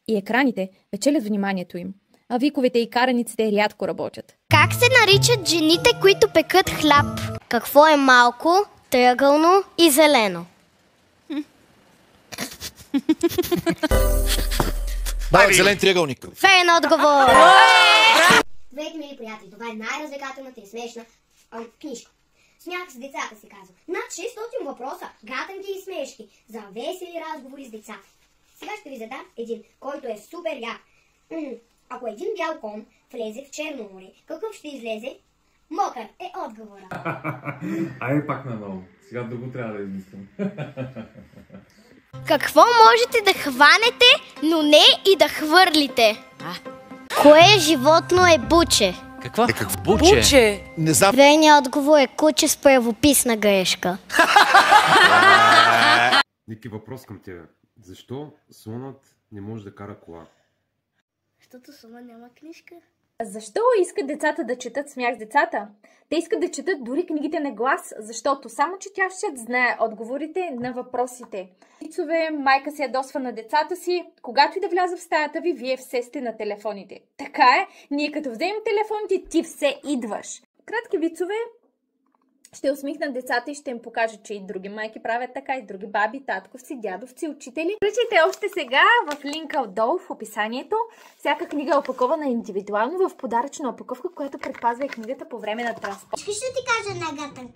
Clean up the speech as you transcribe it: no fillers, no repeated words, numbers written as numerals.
И екраните печелят вниманието им, а виковете и караниците рядко работят. Как се наричат жените, които пекат хляб? Какво е малко, триъгълно и зелено? Давай зелен триъгълник. Фейн отговор! Здравейте, мили приятели, това е най-развлекателната и смешна книжка. Смях с децата, се казва. Над 600 въпроса, гатанки и смешки за весели разговори с децата. Сега ще ви задам един, който е супер як. Ако един бял кон влезе в Черно море, какъв ще излезе? Мокър е отговора. Айде пак наново. Сега друго трябва да измислим. Какво можете да хванете, но не и да хвърлите? Кое животно е буче? Каква? Какво? Буче! Не знам. Верният отговор е куче с правописна грешка. Ники, въпрос към тебе. Защо слонът не може да кара кола? Защото слонът няма книжка. Защо искат децата да четат смях с децата? Те искат да четат дори книгите на глас, защото само четящият знае отговорите на въпросите. Вицове, майка се ядосва на децата си, когато и да вляза в стаята ви, вие все сте на телефоните. Така е, ние като вземем телефоните, ти все идваш. Кратки вицове ще усмихнат децата и ще им покажат, че и други майки правят така, и други баби, татковци, дядовци, учители. Включите още сега в линка отдолу в описанието. Всяка книга е опакована индивидуално в подаръчна опаковка, която предпазва и книгата по време на транспорт. Искаш да ти кажа една гатанка?